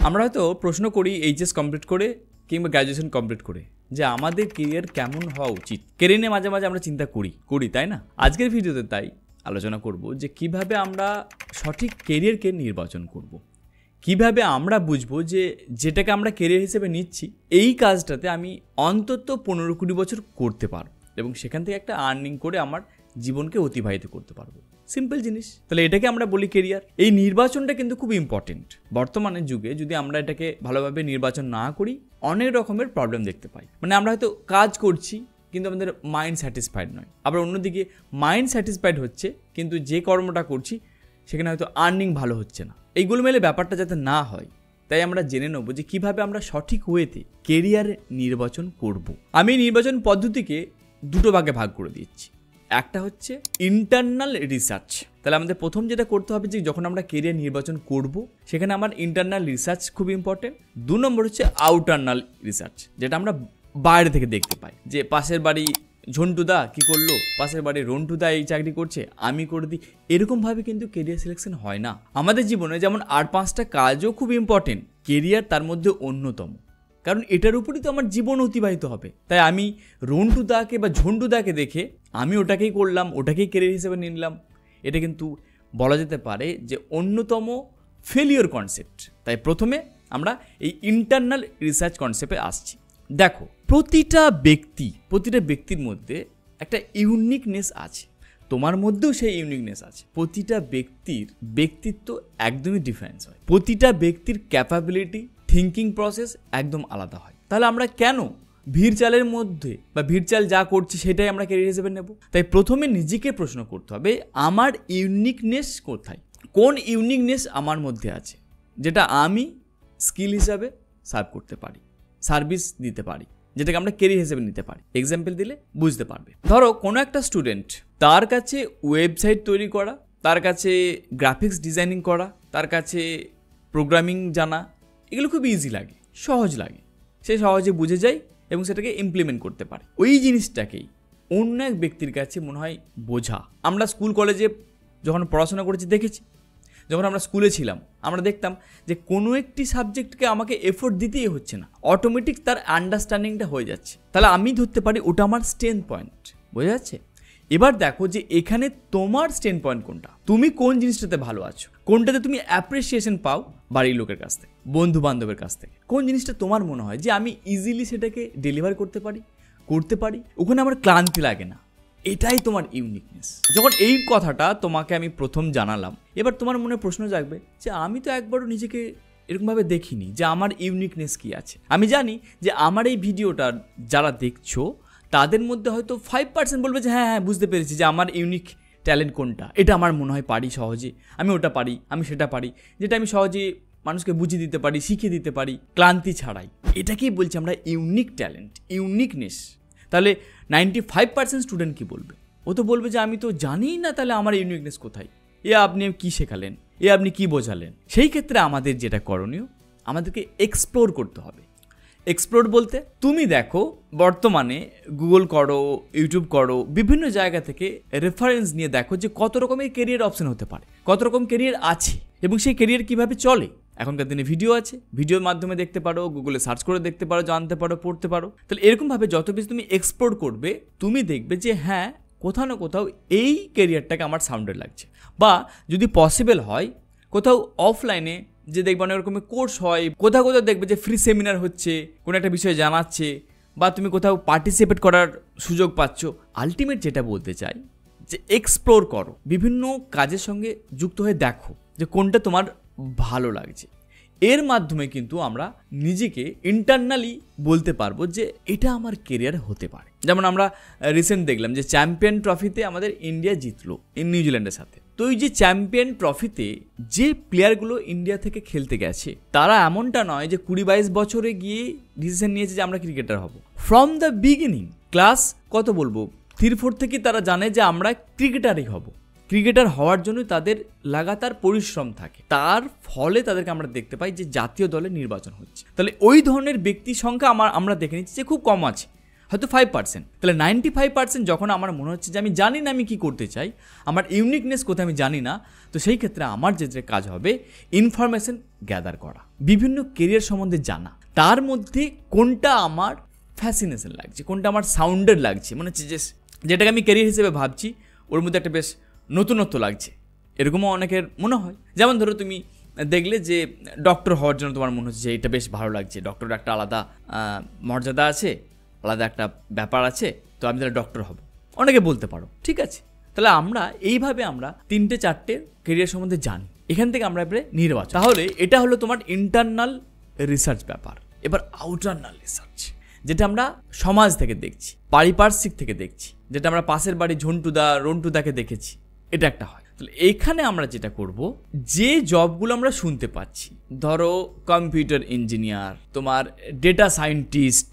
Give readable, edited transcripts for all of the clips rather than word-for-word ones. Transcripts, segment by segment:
আমরা হয়তো প্রশ্ন করি এইচএস কমপ্লিট করে কিংবা গ্র্যাজুয়েশন কমপ্লিট করে যে আমাদের কেরিয়ার কেমন হওয়া উচিত। কেরিয়ার নিয়ে মাঝে মাঝে আমরা চিন্তা করি তাই না? আজকের ভিডিওতে তাই আলোচনা করব যে কিভাবে আমরা সঠিক কেরিয়ারকে নির্বাচন করব, কিভাবে আমরা বুঝবো যে যেটাকে আমরা কেরিয়ার হিসেবে নিচ্ছি এই কাজটাতে আমি অন্তত 15-20 বছর করতে পারবো এবং সেখান থেকে একটা আর্নিং করে আমার জীবনকে অতিবাহিত করতে পারবো। সিম্পল জিনিস। তাহলে এটাকে আমরা বলি কেরিয়ার। এই নির্বাচনটা কিন্তু খুব ইম্পর্টেন্ট। বর্তমানের যুগে যদি আমরা এটাকে ভালোভাবে নির্বাচন না করি অনেক রকমের প্রবলেম দেখতে পাই। মানে আমরা হয়তো কাজ করছি কিন্তু আমাদের মাইন্ড স্যাটিসফাইড নয়, আবার অন্যদিকে মাইন্ড স্যাটিসফাইড হচ্ছে কিন্তু যে কর্মটা করছি সেখানে হয়তো আর্নিং ভালো হচ্ছে না। এইগুলো মেলে ব্যাপারটা যাতে না হয় তাই আমরা জেনে নেব যে কিভাবে আমরা সঠিক ওয়েতে কেরিয়ার নির্বাচন করব। আমি নির্বাচন পদ্ধতিকে দুটো ভাগে ভাগ করে দিচ্ছি। একটা হচ্ছে ইন্টারনাল রিসার্চ। তাহলে আমাদের প্রথম যেটা করতে হবে যে যখন আমরা কেরিয়ার নির্বাচন করব সেখানে আমার ইন্টারনাল রিসার্চ খুব ইম্পর্টেন্ট। 2 নম্বর হচ্ছে আউটারনাল রিসার্চ, যেটা আমরা বাইরে থেকে দেখতে পাই যে পাশের বাড়ি ঝন্টুদা কি করলো, পাশের বাড়ি রন্টুদা এই চাকরি করছে, আমি করে দিই। এরকমভাবে কিন্তু কেরিয়ার সিলেকশন হয় না। আমাদের জীবনে যেমন 8-5টা কাজও খুব ইম্পর্টেন্ট, কেরিয়ার তার মধ্যে অন্যতম, কারণ এটার উপরই তো আমার জীবন অতিবাহিত হবে। তাই আমি রন্টুদাকে বা ঝন্টুদাকে দেখে আমি ওটাকেই করলাম, ওটাকেই কেরিয়ার হিসেবে নিলাম, এটা কিন্তু বলা যেতে পারে যে অন্যতম ফেলিওর কনসেপ্ট। তাই প্রথমে আমরা এই ইন্টারনাল রিসার্চ কনসেপ্টে আসছি। দেখো, প্রতিটা ব্যক্তির মধ্যে একটা ইউনিকনেস আছে, তোমার মধ্যেও সেই ইউনিকনেস আছে। প্রতিটা ব্যক্তির ব্যক্তিত্ব একদমই ডিফারেন্স হয়, প্রতিটা ব্যক্তির ক্যাপাবিলিটি থিঙ্কিং প্রসেস একদম আলাদা হয়। তাহলে আমরা কেন ভিড় চালের মধ্যে বা ভিড় চাল যা করছি সেটাই আমরা ক্যারিয়ার হিসেবে নেব? তাই প্রথমে নিজেকে প্রশ্ন করতে হবে আমার ইউনিকনেস কোথায়, কোন ইউনিকনেস আমার মধ্যে আছে যেটা আমি স্কিল হিসাবে সার্ভ করতে পারি, সার্ভিস দিতে পারি, যেটাকে আমরা কেরিয়ার হিসেবে নিতে পারি। এক্সাম্পল দিলে বুঝতে পারবে। ধরো কোনো একটা স্টুডেন্ট, তার কাছে ওয়েবসাইট তৈরি করা, তার কাছে গ্রাফিক্স ডিজাইনিং করা, তার কাছে প্রোগ্রামিং জানা, এগুলো খুব ইজি লাগে, সহজ লাগে, সে সহজে বুঝে যায় এবং সেটাকে ইমপ্লিমেন্ট করতে পারে। ওই জিনিসটাকেই অন্য এক ব্যক্তির কাছে মনে হয় বোঝা। আমরা স্কুল কলেজে যখন পড়াশোনা করেছি দেখেছি, যখন আমরা স্কুলে ছিলাম আমরা দেখতাম যে কোনো একটি সাবজেক্টকে আমাকে এফোর্ট দিতেই হচ্ছে না, অটোমেটিক তার আন্ডারস্ট্যান্ডিংটা হয়ে যাচ্ছে। তাহলে আমি ধরতে পারি ওটা আমার স্ট্রেংথ পয়েন্ট। বোঝা যাচ্ছে? এবার দেখো যে এখানে তোমার স্ট্রেংথ পয়েন্ট কোনটা, তুমি কোন জিনিসটাতে ভালো আছো, কোনটাতে তুমি অ্যাপ্রিসিয়েশন পাও বাড়ির লোকের কাছ থেকে, বন্ধু বান্ধবের কাছ থেকে, কোন জিনিসটা তোমার মনে হয় যে আমি ইজিলি সেটাকে ডেলিভার করতে পারি, ওখানে আমার ক্লান্তি লাগে না। এটাই তোমার ইউনিকনেস। যখন এই কথাটা তোমাকে আমি প্রথম জানালাম, এবার তোমার মনে প্রশ্ন জাগবে যে আমি তো একবারও নিজেকে এরকমভাবে দেখিনি যে আমার ইউনিকনেস কি আছে। আমি জানি যে আমার এই ভিডিওটা যারা দেখছো তাদের মধ্যে হয়তো 5% বলবে যে হ্যাঁ বুঝতে পেরেছি যে আমার ইউনিক ট্যালেন্ট কোনটা, এটা আমার মনে হয় পারি সহজে, আমি ওটা পারি, আমি সেটা পারি, যেটা আমি সহজে মানুষকে বুঝিয়ে দিতে পারি, শিখিয়ে দিতে পারি ক্লান্তি ছাড়াই। এটাকেই বলছি আমরা ইউনিক ট্যালেন্ট, ইউনিকনেস। তাহলে 95% স্টুডেন্ট কি বলবে? ও তো বলবে যে আমি তো জানিই না তাহলে আমার ইউনিকনেস কোথায়, আপনি কি শেখালেন, আপনি কি বোঝালেন। সেই ক্ষেত্রে আমাদের যেটা করণীয়, আমাদেরকে এক্সপ্লোর করতে হবে। এক্সপ্লোর বলতে তুমি দেখো বর্তমানে গুগল করো, ইউটিউব করো, বিভিন্ন জায়গা থেকে রেফারেন্স নিয়ে দেখো যে কত রকমের কেরিয়ার অপশন হতে পারে, কত রকম কেরিয়ার আছে এবং সেই কেরিয়ার কিভাবে চলে। এখনকার দিনে ভিডিও আছে, ভিডিওর মাধ্যমে দেখতে পারো, গুগলে সার্চ করে দেখতে পারো, জানতে পারো, পড়তে পারো। তাহলে এরকমভাবে যত বেশি তুমি এক্সপ্লোর করবে তুমি দেখবে যে হ্যাঁ কোথাও না কোথাও এই কেরিয়ারটাকে আমার সাউন্ডেড লাগছে। বা যদি পসিবল হয় কোথাও অফলাইনে যে দেখবে অনেক রকমের কোর্স হয়, কোথাও দেখবে যে ফ্রি সেমিনার হচ্ছে, কোনো একটা বিষয়ে জানাচ্ছে, বা তুমি কোথাও পার্টিসিপেট করার সুযোগ পাচ্ছ। আলটিমেট যেটা বলতে চাই যে এক্সপ্লোর করো, বিভিন্ন কাজের সঙ্গে যুক্ত হয়ে দেখো যে কোনটা তোমার ভালো লাগছে। এর মাধ্যমে কিন্তু আমরা নিজেকে ইন্টারনালি বলতে পারবো যে এটা আমার কেরিয়ার হতে পারে। যেমন আমরা রিসেন্ট দেখলাম যে চ্যাম্পিয়ন ট্রফিতে আমাদের ইন্ডিয়া জিতলো নিউজিল্যান্ডের সাথে। তো এই যে চ্যাম্পিয়ন ট্রফিতে যে প্লেয়ারগুলো ইন্ডিয়া থেকে খেলতে গেছে তারা এমনটা নয় যে 20-22 বছরে গিয়ে ডিসিশন নিয়েছে যে আমরা ক্রিকেটার হব। ফ্রম দ্য বিগিনিং ক্লাস 3-4 থেকে তারা জানে যে আমরা ক্রিকেটারই হব। ক্রিকেটার হওয়ার জন্য তাদের লাগাতার পরিশ্রম থাকে, তার ফলে তাদেরকে আমরা দেখতে পাই যে জাতীয় দলে নির্বাচন হচ্ছে। তাহলে ওই ধরনের ব্যক্তির সংখ্যা আমরা দেখে নিচ্ছি যে খুব কম আছে। হয়তো 5%। তাহলে 95% যখন আমার মনে হচ্ছে যে আমি জানি না আমি কী করতে চাই, আমার ইউনিকনেস কোথায় আমি জানি না, তো সেই ক্ষেত্রে আমার যে কাজ হবে ইনফরমেশন গ্যাদার করা, বিভিন্ন কেরিয়ার সম্বন্ধে জানা, তার মধ্যে কোনটা আমার ফ্যাসিনেশন লাগছে, কোনটা আমার সাউন্ডেড লাগছে, মনে হচ্ছে যে যেটাকে আমি কেরিয়ার হিসেবে ভাবছি ওর মধ্যে একটা বেশ নতুনত্ব লাগছে, এরকমও অনেকের মনে হয়। যেমন ধরো তুমি দেখলে যে ডক্টর হওয়ার জন্য তোমার মনে হচ্ছে যে এটা বেশ ভালো লাগছে, ডক্টরের একটা আলাদা মর্যাদা আছে, আলাদা একটা ব্যাপার আছে, তো আমি তাহলে ডক্টর হব, অনেকে বলতে পারো, ঠিক আছে। তাহলে আমরা এইভাবে আমরা 3-4টে কেরিয়ার সম্বন্ধে জানি, এখান থেকে আমরা এবারে নির্বাচন। তাহলে এটা হলো তোমার ইন্টারনাল রিসার্চ ব্যাপার। এবার আউটারনাল রিসার্চ, যেটা আমরা সমাজ থেকে দেখছি, পারিপার্শ্বিক থেকে দেখছি, যেটা আমরা পাশের বাড়ি ঝন্টুদা রন্টুদাকে দেখেছি, এটা একটা হয়। তাহলে এইখানে আমরা যেটা করব, যে জবগুলো আমরা শুনতে পাচ্ছি, ধরো কম্পিউটার ইঞ্জিনিয়ার, তোমার ডেটা সায়েন্টিস্ট,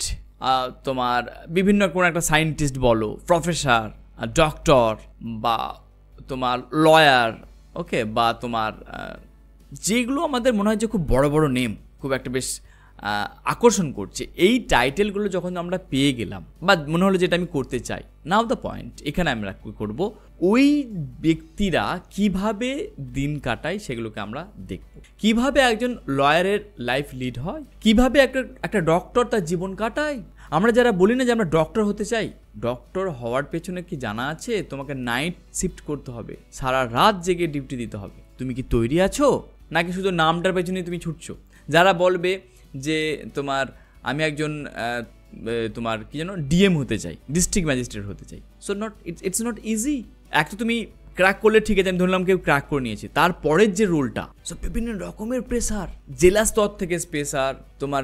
তোমার বিভিন্ন কোনো একটা সায়েন্টিস্ট বলো, প্রফেসর, ডক্টর, বা তোমার লয়ার, ওকে, বা তোমার যেগুলো আমাদের মনে হয় যে খুব বড় বড় নেম, খুব একটা বেশ আকর্ষণ করছে, এই টাইটেলগুলো যখন আমরা পেয়ে গেলাম বা মনে হলো যেটা আমি করতে চাই, নাও দ্য পয়েন্ট, এখানে আমরা কী করব, ওই ব্যক্তিরা কিভাবে দিন কাটায় সেগুলোকে আমরা দেখব। কিভাবে একজন লয়ারের লাইফ লিড হয়, কিভাবে একটা ডক্টর তার জীবন কাটায়। আমরা যারা বলি না যে আমরা ডক্টর হতে চাই, ডক্টর হওয়ার পেছনে কি জানা আছে তোমাকে নাইট শিফট করতে হবে, সারা রাত জেগে ডিউটি দিতে হবে, তুমি কি তৈরি আছো, নাকি শুধু নামটার পেছনে তুমি ছুটছো। যারা বলবে যে তোমার আমি একজন তোমার কি যেন ডিএম হতে চাই, ডিস্ট্রিক্ট ম্যাজিস্ট্রেট হতে চাই, সো ইটস নট ইজি। এক তো তুমি ক্র্যাক করলে ঠিক আছে, আমি ধরলাম কেউ ক্র্যাক করে নিয়েছি, তারপরের যে রোলটা, সো বিভিন্ন রকমের প্রেসার, জেলা স্তর থেকে প্রেসার, তোমার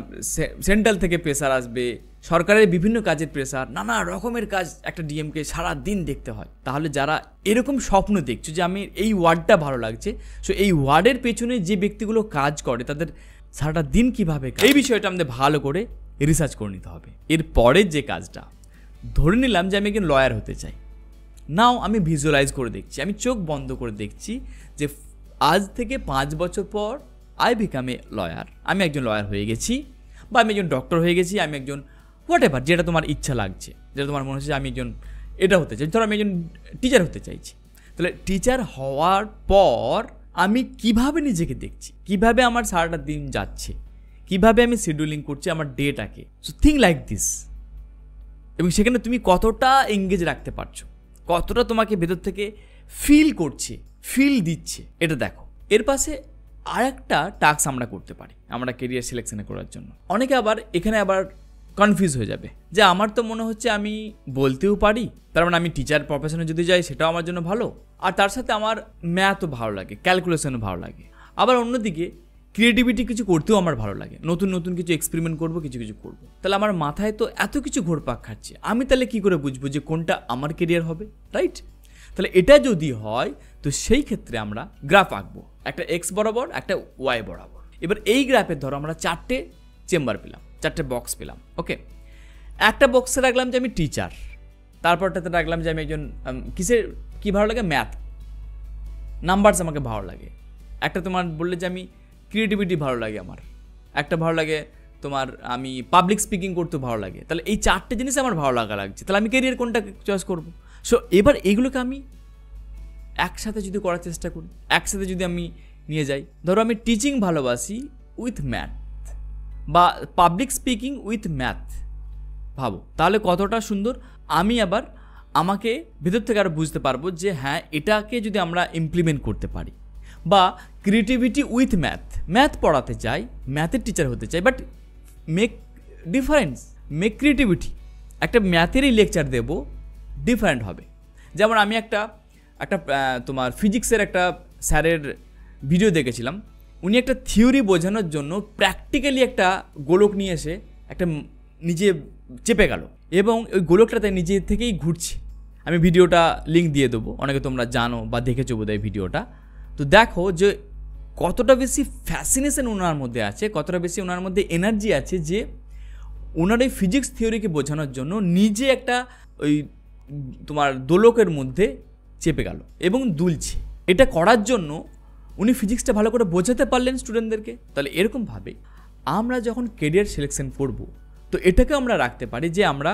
সেন্ট্রাল থেকে প্রেসার আসবে, সরকারের বিভিন্ন কাজের প্রেসার, নানা রকমের কাজ একটা ডিএমকে সারা দিন দেখতে হয়। তাহলে যারা এরকম স্বপ্ন দেখছো যে আমি এই ওয়ার্ডটা ভালো লাগছে, সো এই ওয়ার্ডের পেছনে যে ব্যক্তিগুলো কাজ করে তাদের সারাটা দিন কীভাবে, এই বিষয়টা আমাদের ভালো করে রিসার্চ করে নিতে হবে। এর পরের যে কাজটা, ধরে নিলাম যে আমি একজন লয়ার হতে চাই, নাও আমি ভিজুয়ালাইজ করে দেখছি, আমি চোখ বন্ধ করে দেখছি যে আজ থেকে 5 বছর পর আই বিকাম এ লয়ার, আমি একজন লয়ার হয়ে গেছি, বা আমি একজন ডক্টর হয়ে গেছি, আমি একজন হোয়াট এভার, যেটা তোমার ইচ্ছা লাগছে, যেটা তোমার মনে হচ্ছে আমি একজন এটা হতে চাই, ধরো আমি একজন টিচার হতে চাইছি। তাহলে টিচার হওয়ার পর আমি কিভাবে নিজেকে দেখছি, কিভাবে আমার সারাটা দিন যাচ্ছে, কিভাবে আমি শিডিউলিং করছি আমার ডেটাকে, সো থিঙ্ক লাইক দিস। এবং সেখানে তুমি কতটা এঙ্গেজ রাখতে পারছো, কতটা তোমাকে ভেতর থেকে ফিল করছে, ফিল দিচ্ছে, এটা দেখো। এর পাশে আর একটা টাস্ক আমরা করতে পারি আমরা কেরিয়ার সিলেকশনে করার জন্য। অনেকে আবার এখানে আবার কনফিউজ হয়ে যাবে যে আমার তো মনে হচ্ছে আমি বলতেও পারি, তার মানে আমি টিচার প্রফেশনে যদি যাই সেটাও আমার জন্য ভালো, আর তার সাথে আমার ম্যাথও ভালো লাগে, ক্যালকুলেশনও ভালো লাগে, আবার অন্যদিকে ক্রিয়েটিভিটি কিছু করতেও আমার ভালো লাগে, নতুন নতুন কিছু এক্সপেরিমেন্ট করবো, কিছু কিছু করবো। তাহলে আমার মাথায় তো এত কিছু ঘোরপাক খাচ্ছে, আমি তাহলে কি করে বুঝবো যে কোনটা আমার কেরিয়ার হবে, রাইট? তাহলে এটা যদি হয় তো সেই ক্ষেত্রে আমরা গ্রাফ আঁকবো, একটা এক্স বরাবর, একটা ওয়াই বরাবর। এবার এই গ্রাফের ধরো আমরা 4টে চেম্বার পেলাম, 4টে বক্স পেলাম, ওকে। একটা বক্সে রাখলাম যে আমি টিচার, তারপরটাতে রাখলাম যে আমি একজন কি ভালো লাগে, ম্যাথ, নাম্বারস আমাকে ভালো লাগে। একটা তোমার বললে যে আমি ক্রিয়েটিভিটি ভালো লাগে আমার, একটা ভালো লাগে তোমার আমি পাবলিক স্পিকিং করতে ভালো লাগে। তাহলে এই 4টে জিনিস আমার ভালো লাগছে, তাহলে আমি ক্যারিয়ার কোনটা চয়েস করবো। সো এবার এইগুলোকে আমি একসাথে যদি করার চেষ্টা করি, একসাথে যদি আমি নিয়ে যাই, ধরো আমি টিচিং ভালোবাসি উইথ ম্যাথ, বা পাবলিক স্পিকিং উইথ ম্যাথ, ভাবো তাহলে কতটা সুন্দর। আমি আবার আমাকে ভেতর থেকে আরও বুঝতে পারবো যে হ্যাঁ এটাকে যদি আমরা ইমপ্লিমেন্ট করতে পারি, বা ক্রিয়েটিভিটি উইথ ম্যাথ, ম্যাথ পড়াতে চাই, ম্যাথের টিচার হতে চাই, but make difference, make creativity, একটা ম্যাথেরই লেকচার দেব, ডিফারেন্ট হবে। যেমন আমি একটা তোমার ফিজিক্সের একটা স্যারের ভিডিও দেখেছিলাম, উনি একটা থিওরি বোঝানোর জন্য প্র্যাকটিক্যালি একটা গোলক নিয়ে এসে একটা নিজে চেপে গেল, এবং ওই গোলকটাতে নিজে থেকেই ঘুরছে। আমি ভিডিওটা লিঙ্ক দিয়ে দেবো, অনেকে তোমরা জানো বা দেখেছো বোধহয় ভিডিওটা। তো দেখো যে কতটা বেশি ফ্যাসিনেশন ওনার মধ্যে আছে, কতটা বেশি ওনার মধ্যে এনার্জি আছে, যে ওনার এই ফিজিক্স থিওরিকে বোঝানোর জন্য নিজে একটা ওই তোমার দোলকের মধ্যে চেপে গেল এবং দুলছে। এটা করার জন্য উনি ফিজিক্সটা ভালো করে বোঝাতে পারলেন স্টুডেন্টদেরকে। তাহলে এরকমভাবে আমরা যখন কেরিয়ার সিলেকশন করব, তো এটাকে আমরা রাখতে পারি যে আমরা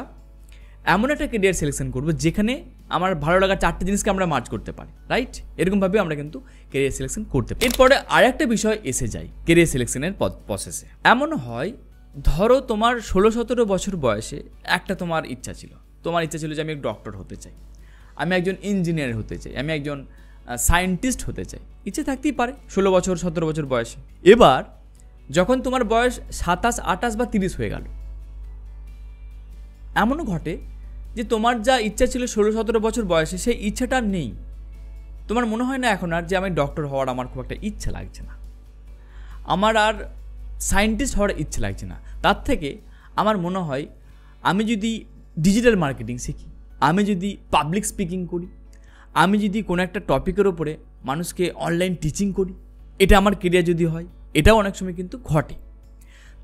এমন একটা কেরিয়ার সিলেকশন করব যেখানে আমার ভালো লাগার 4টে জিনিসকে আমরা মার্চ করতে পারি, রাইট? এরকমভাবে আমরা কিন্তু কেরিয়ার সিলেকশন করতে পারি। এরপরে আরেকটা বিষয় এসে যায় কেরিয়ার সিলেকশনের প্রসেসে। এমন হয়, ধরো তোমার 16-17 বছর বয়সে একটা তোমার ইচ্ছা ছিল যে আমি ডক্টর হতে চাই, আমি একজন ইঞ্জিনিয়ার হতে চাই, আমি একজন সায়েন্টিস্ট হতে চাই। ইচ্ছে থাকতেই পারে 16 বছর 17 বছর বয়সে। এবার যখন তোমার বয়স 27, 28 বা 30 হয়ে গেল, এমনও ঘটে যে তোমার যা ইচ্ছা ছিল 16-17 বছর বয়সে সেই ইচ্ছাটা আর নেই। তোমার মনে হয় না এখন আর যে আমি ডক্টর হওয়ার আমার খুব একটা ইচ্ছা লাগছে না, আমার আর সায়েন্টিস্ট হওয়ার ইচ্ছে লাগছে না। তার থেকে আমার মনে হয় আমি যদি ডিজিটাল মার্কেটিং শিখি, আমি যদি পাবলিক স্পিকিং করি, আমি যদি কোনো একটা টপিকের ওপরে মানুষকে অনলাইন টিচিং করি, এটা আমার কেরিয়ার যদি হয়, এটাও অনেক সময় কিন্তু ঘটে।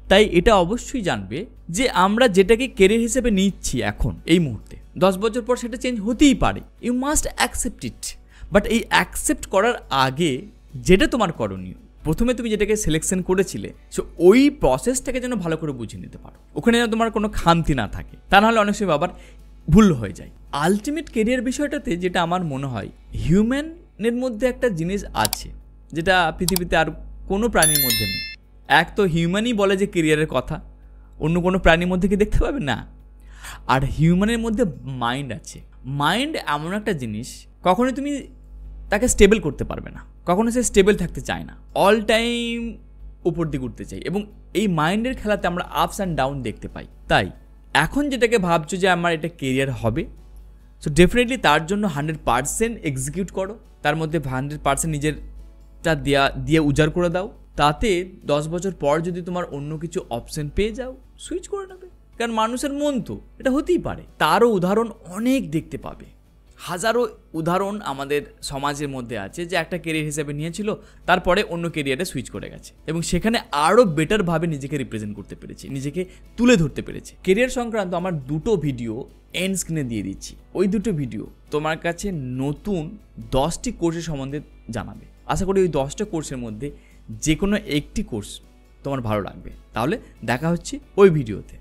তাই এটা অবশ্যই জানবে যে আমরা যেটাকে কেরিয়ার হিসেবে নিচ্ছি এখন এই মুহূর্তে, 10 বছর পর সেটা চেঞ্জ হতেই পারে। You must accept it. But এই অ্যাকসেপ্ট করার আগে যেটা তোমার করণীয়, প্রথমে তুমি যেটাকে সিলেকশন করেছিলে সো ওই প্রসেসটাকে যেন ভালো করে বুঝে নিতে পারো, ওখানে যেন তোমার কোনো খামতি না থাকে, তা নাহলে অনেক সময় আবার ভুল হয়ে যায়। আলটিমেট কেরিয়ার বিষয়টাতে যেটা আমার মনে হয়, হিউম্যানের মধ্যে একটা জিনিস আছে যেটা পৃথিবীতে আর কোনো প্রাণীর মধ্যে নেই। এক তো হিউম্যানই বলে যে কেরিয়ারের কথা, অন্য কোনো প্রাণীর মধ্যে কি দেখতে পাবে না। আর হিউম্যানের মধ্যে মাইন্ড আছে। মাইন্ড এমন একটা জিনিস, কখনোই তুমি তাকে স্টেবল করতে পারবে না, কখনো সে স্টেবল থাকতে চায় না, অল টাইম উপর দিকে উঠতে চাই। এবং এই মাইন্ডের খেলাতে আমরা আপস অ্যান্ড ডাউন দেখতে পাই। তাই এখন যেটাকে ভাবছো যে আমার এটা কেরিয়ার হবে, সো ডেফিনেটলি তার জন্য 100% এক্সিকিউট করো, তার মধ্যে 100% নিজেরটা দিয়ে উজাড় করে দাও। তাতে 10 বছর পর যদি তোমার অন্য কিছু অপশন পেয়ে যাও, সুইচ করে নেবে। কারণ মানুষের মন তো, এটা হতেই পারে। তারও উদাহরণ অনেক দেখতে পাবে, হাজারো উদাহরণ আমাদের সমাজের মধ্যে আছে যে একটা কেরিয়ার হিসেবে নিয়েছিল, তারপরে অন্য কেরিয়ারে সুইচ করে গেছে এবং সেখানে আরও বেটারভাবে নিজেকে রিপ্রেজেন্ট করতে পেরেছে, নিজেকে তুলে ধরতে পেরেছে। কেরিয়ার সংক্রান্ত আমার 2টো ভিডিও এন্ড স্ক্রিনে দিয়ে দিচ্ছি। ওই 2টো ভিডিও তোমার কাছে নতুন 10টি কোর্সের সম্বন্ধে জানাবে। আশা করি ওই 10টা কোর্সের মধ্যে যে কোনো একটি কোর্স তোমার ভালো লাগবে। তাহলে দেখা হচ্ছে ওই ভিডিওতে।